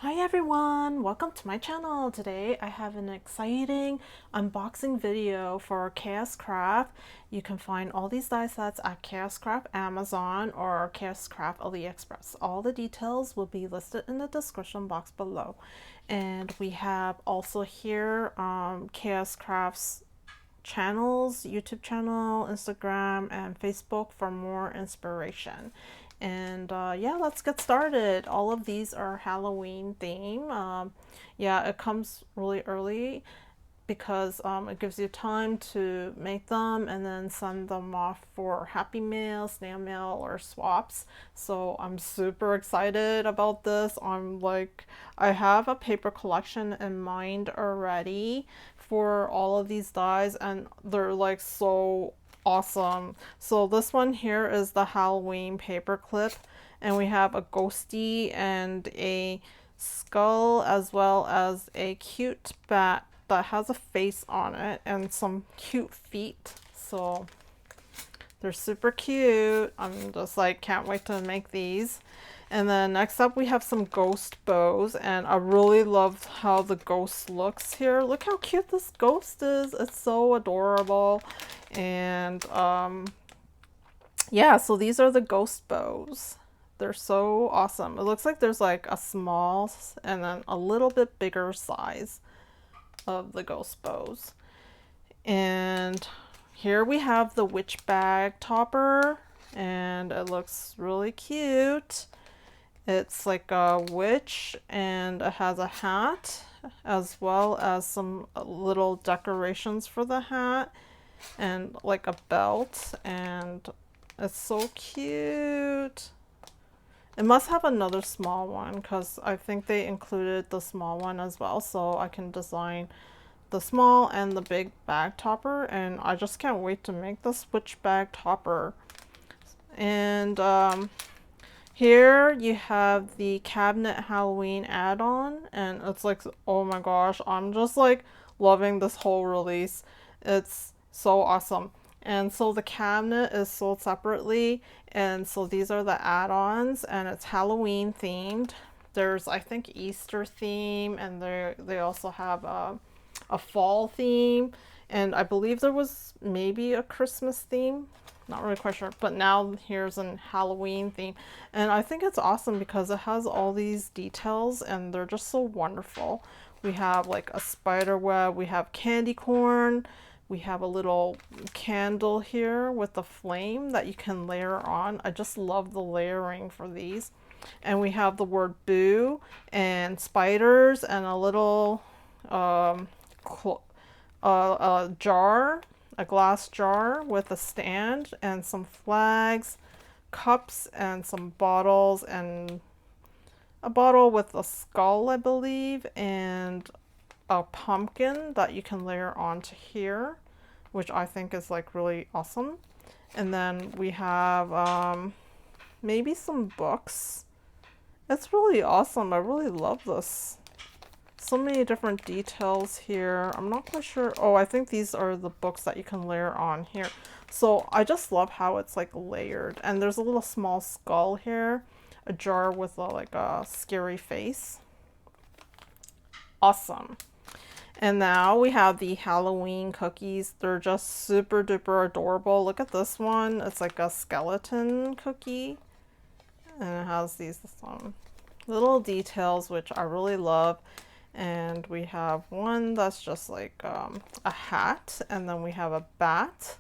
Hi everyone, welcome to my channel. Today I have an exciting unboxing video for KSCRAFT. You can find all these die sets at KSCRAFT Amazon or KSCRAFT Aliexpress. All the details will be listed in the description box below. And we have also here KSCRAFT's channels, YouTube channel, Instagram, and Facebook for more inspiration. And yeah, let's get started. All of these are Halloween theme. Yeah, it comes really early because it gives you time to make them and then send them off for Happy Mail, snail mail, or swaps. So I'm super excited about this. I have a paper collection in mind already for all of these dies, and they're like so awesome. So this one here is the Halloween paper clip, and we have a ghosty and a skull as well as a cute bat that has a face on it and some cute feet. So they're super cute. I'm just like, can't wait to make these. And then next up we have some ghost bows, and I really love how the ghost looks here. Look how cute this ghost is. It's so adorable. And yeah, so these are the ghost bows. They're so awesome. It looks like there's like a small and then a little bit bigger size of the ghost bows. And here we have the witch bag topper, and it looks really cute. It's like a witch, and it has a hat as well as some little decorations for the hat and like a belt, and it's so cute. It must have another small one because I think they included the small one as well, so I can design the small and the big bag topper, and I just can't wait to make this witch bag topper. And here you have the cabinet Halloween add-on, and it's like, oh my gosh, I'm just like loving this whole release. It's so awesome. And so the cabinet is sold separately, and so these are the add-ons, and it's Halloween themed. There's, I think, Easter theme, and they also have a fall theme, and I believe there was maybe a Christmas theme. Not really quite sure, but now here's an Halloween theme, and I think it's awesome because it has all these details and they're just so wonderful. We have like a spider web, we have candy corn, we have a little candle here with a flame that you can layer on. I just love the layering for these. And we have the word boo and spiders and a little jar, a glass jar with a stand and some flags, cups, and some bottles, and a bottle with a skull, I believe, and a pumpkin that you can layer onto here, which I think is like really awesome. And then we have maybe some books. It's really awesome. I really love this. So many different details here. I'm not quite sure. Oh, I think these are the books that you can layer on here. So I just love how it's like layered. And there's a little small skull here, a jar with like a scary face. Awesome. And now we have the Halloween cookies. They're just super duper adorable. Look at this one. It's like a skeleton cookie, and it has these little details which I really love. And we have one that's just like a hat, and then we have a bat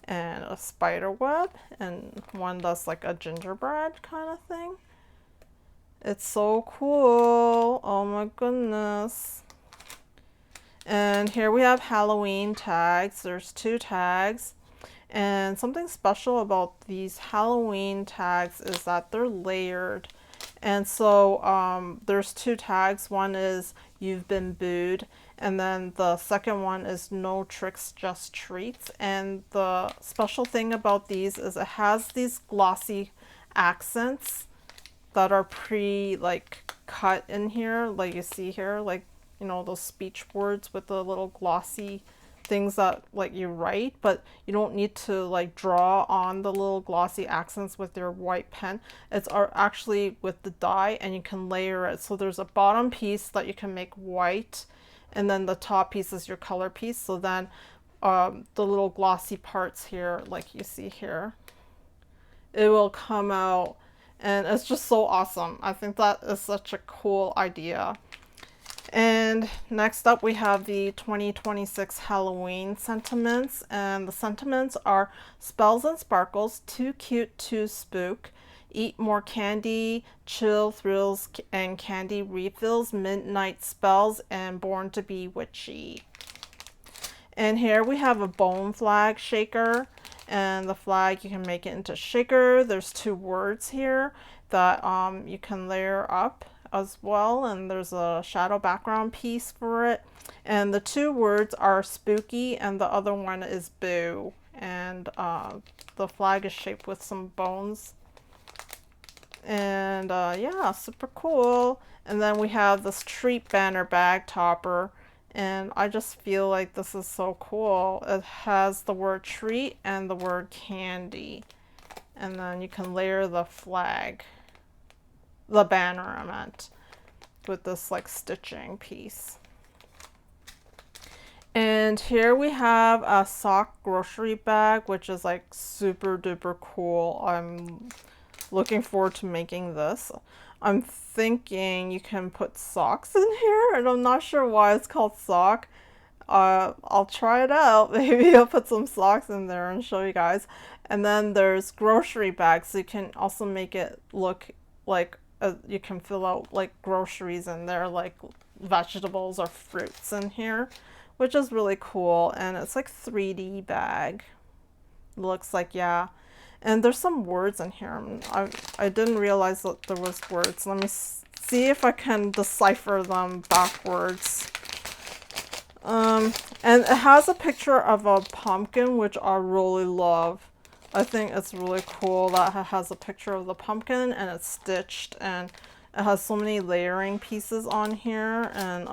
and a spider web, and one that's like a gingerbread kind of thing. It's so cool. Oh my goodness. And here we have Halloween tags. There's 2 tags. And something special about these Halloween tags is that they're layered. And so there's 2 tags. One is you've been booed, and then the second one is no tricks, just treats. And the special thing about these is it has these glossy accents that are like cut in here, like you see here, like, you know, those speech words with the little glossy things that like you write, but you don't need to like draw on the little glossy accents with your white pen. It's actually with the die, and you can layer it. So there's a bottom piece that you can make white, and then the top piece is your color piece. So then the little glossy parts here, like you see here, it will come out, and it's just so awesome. I think that is such a cool idea. And next up we have the 2026 Halloween sentiments, and the sentiments are spells and sparkles, too cute to spook, eat more candy, chill thrills and candy refills, midnight spells, and born to be witchy. And here we have a bone flag shaker, and the flag, you can make it into shaker. There's 2 words here that you can layer up as well, and there's a shadow background piece for it, and the 2 words are spooky and the other one is boo, and the flag is shaped with some bones, and yeah, super cool. And then we have this treat banner bag topper, and I just feel like this is so cool. It has the word treat and the word candy, and then you can layer the flag, the banner I meant, with this like stitching piece. And here we have a sock grocery bag, which is like super duper cool. I'm looking forward to making this. I'm thinking you can put socks in here, and I'm not sure why it's called sock. I'll try it out. Maybe I'll put some socks in there and show you guys. And then there's grocery bags, so you can also make it look like you can fill out like groceries in there, like vegetables or fruits in here, which is really cool. And it's like 3D bag. Looks like, yeah. And there's some words in here. I didn't realize that there was words. Let me see if I can decipher them backwards. And it has a picture of a pumpkin, which I really love. I think it's really cool that it has a picture of the pumpkin and it's stitched, and it has so many layering pieces on here, and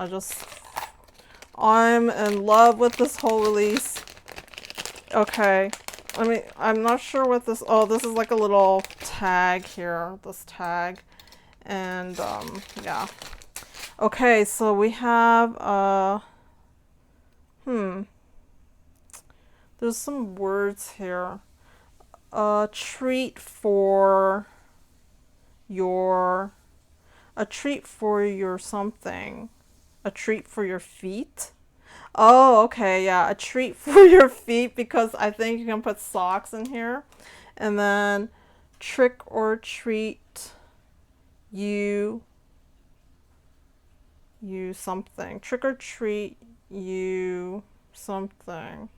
I'm in love with this whole release. Okay, I'm not sure what this, oh, this is like a little tag here, this tag, and yeah. Okay, so we have there's some words here. A treat for your something. A treat for your feet. Oh, okay, yeah, a treat for your feet, because I think you can put socks in here. And then trick or treat you something. Trick or treat you something.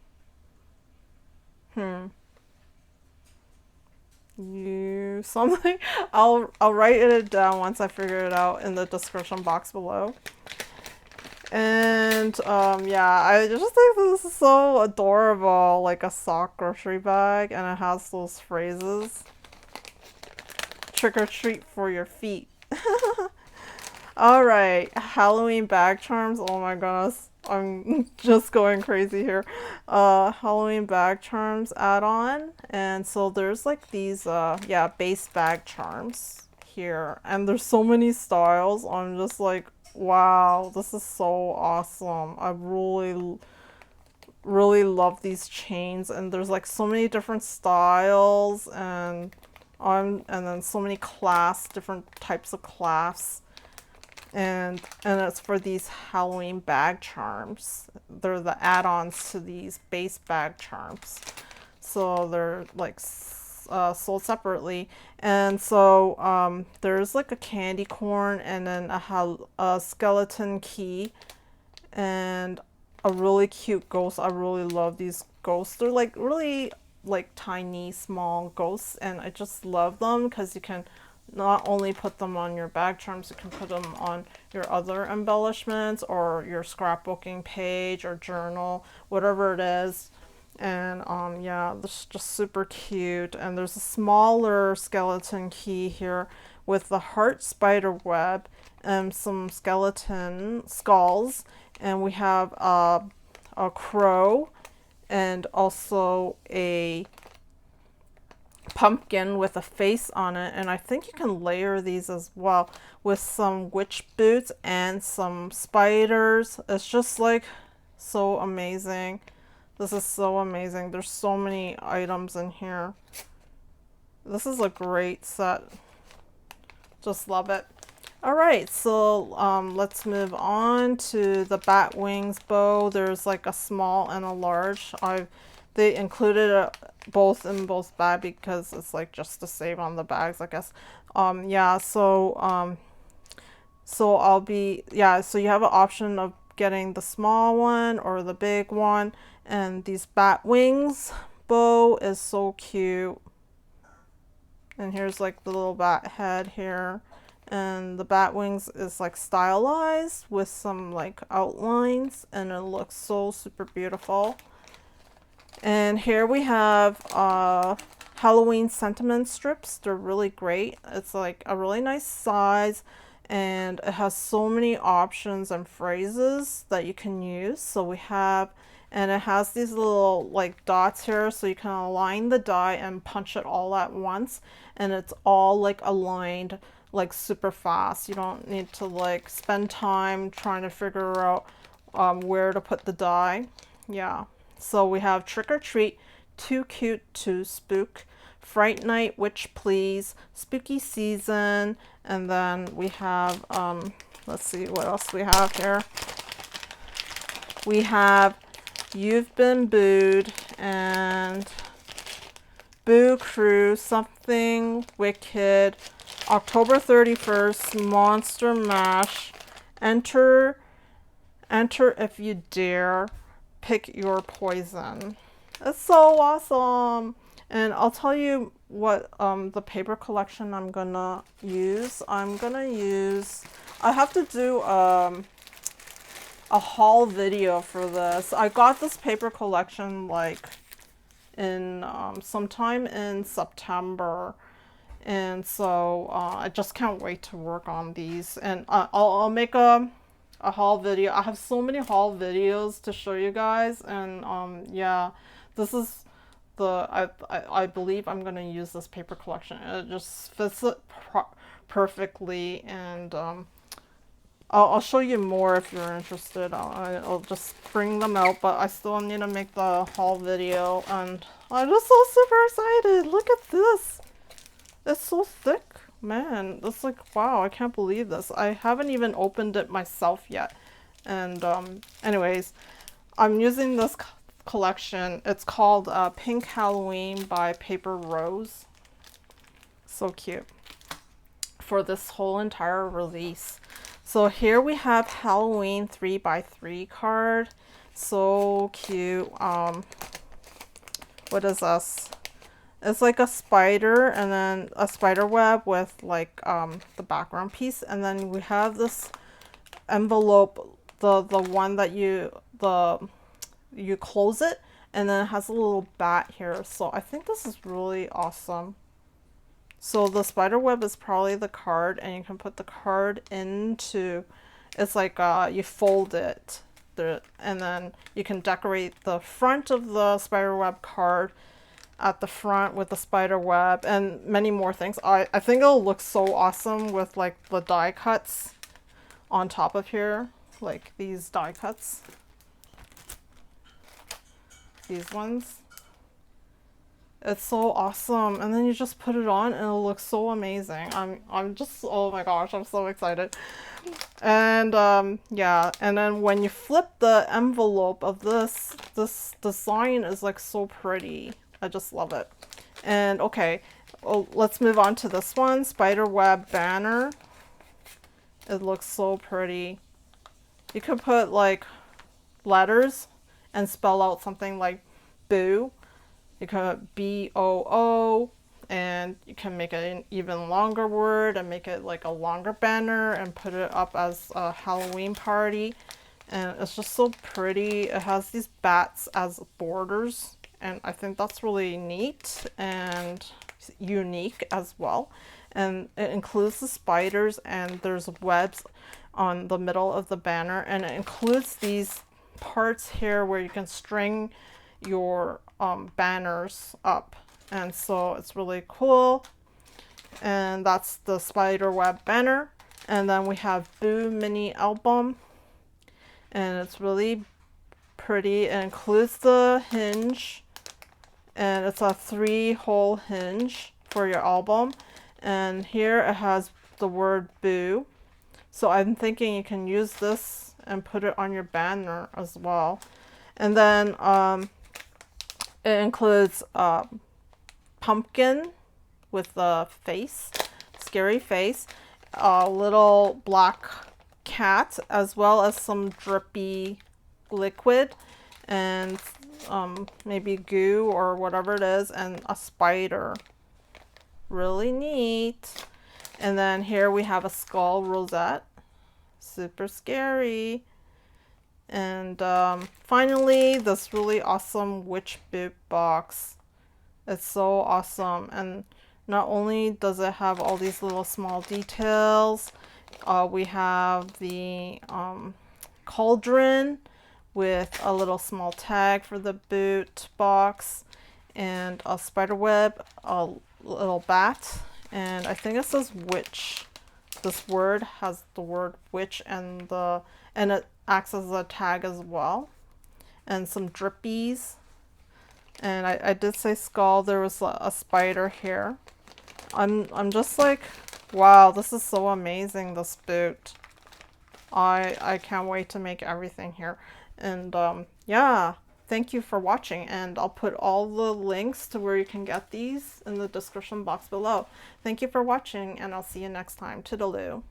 You something. I'll write it down once I figure it out in the description box below. And yeah, I just think this is so adorable, like a sock grocery bag, and it has those phrases. Trick or treat for your feet. All right, Halloween bag charms. Oh my goodness, I'm just going crazy here. Halloween bag charms add-on, and so there's like these yeah, base bag charms here, and there's so many styles. I'm just like, wow, this is so awesome. I really love these chains, and there's like so many different styles, and then so many different types of clasps. And it's for these Halloween bag charms. They're the add-ons to these base bag charms, so they're like sold separately. And so there's like a candy corn, and then a skeleton key, and a really cute ghost. I really love these ghosts. They're like really like tiny small ghosts, and I just love them because you can not only put them on your bag charms, you can put them on your other embellishments or your scrapbooking page or journal, whatever it is. And yeah, this is just super cute. And there's a smaller skeleton key here with the heart spider web and some skeleton skulls. And we have a a crow and also a pumpkin with a face on it, and I think you can layer these as well with some witch boots and some spiders. It's just like so amazing. This is so amazing. There's so many items in here. This is a great set. Just love it. All right, so let's move on to the bat wings bow. There's like a small and a large. They included both in both bag because it's like just to save on the bags, I guess. Yeah, so so you have an option of getting the small one or the big one, and these bat wings bow is so cute. And here's like the little bat head here. And the bat wings is like stylized with some like outlines, and it looks so super beautiful. And here we have Halloween sentiment strips. They're really great. It's like a really nice size, and it has so many options and phrases that you can use. So we have, and it has these little like dots here, so you can align the die and punch it all at once, and it's all like aligned like super fast. You don't need to like spend time trying to figure out where to put the die. Yeah. So we have Trick or Treat, Too Cute to Spook, Fright Night, Witch Please, Spooky Season, and then we have let's see what else we have here. We have You've Been Booed and Boo Crew, Something Wicked, October 31st, Monster Mash, Enter If You Dare, Pick Your Poison. It's so awesome. And I'll tell you what the paper collection I'm gonna use. I have to do a haul video for this. I got this paper collection like in sometime in September. And so I just can't wait to work on these, and I'll make a haul video. I have so many haul videos to show you guys, and yeah, this is I believe I'm gonna use this paper collection. It just fits it perfectly, and I'll show you more if you're interested. I'll just bring them out, but I still need to make the haul video, and I'm just so super excited. Look at this. It's so thick, man. It's like, wow, I can't believe this. I haven't even opened it myself yet. And anyways, I'm using this collection. It's called Pink Halloween by Paper Rose. So cute. For this whole entire release. So here we have Halloween 3x3 card. So cute. What is this? It's like a spider, and then a spider web with like the background piece, and then we have this envelope, the one that you close it, and then it has a little bat here. So I think this is really awesome. So the spider web is probably the card, and you can put the card into, it's like you fold it, and then you can decorate the front of the spider web card at the front with the spider web and many more things. I think it'll look so awesome with like the die cuts on top of here, like these die cuts, these ones. It's so awesome, and then you just put it on and it'll look so amazing. I'm just, oh my gosh, I'm so excited. And yeah, and then when you flip the envelope of this design is like so pretty. I just love it. And okay, well, let's move on to this one, spiderweb banner. It looks so pretty. You could put like letters and spell out something like boo. You can put BOO, and you can make it an even longer word and make it like a longer banner and put it up as a Halloween party. And it's just so pretty. It has these bats as borders, and I think that's really neat and unique as well. And it includes the spiders, and there's webs on the middle of the banner, and it includes these parts here where you can string your banners up, and so it's really cool. And that's the spider web banner. And then we have Boo mini album, and it's really pretty. It includes the hinge, and it's a 3-hole hinge for your album. And here it has the word Boo, so I'm thinking you can use this and put it on your banner as well. And then it includes a pumpkin with a face, scary face, a little black cat, as well as some drippy liquid, and maybe goo or whatever it is, and a spider. Really neat. And then here we have a skull rosette, super scary. And finally, this really awesome witch boot box. It's so awesome. And not only does it have all these little small details, we have the cauldron with a little small tag for the boot box, and a spider web, a little bat, and I think it says witch. This word has the word witch, and it acts as a tag as well, and some drippies. And I did say skull. There was a spider here. I'm just like, wow, this is so amazing, this boot. I can't wait to make everything here. And yeah, thank you for watching, and I'll put all the links to where you can get these in the description box below. Thank you for watching, and I'll see you next time. Toodaloo.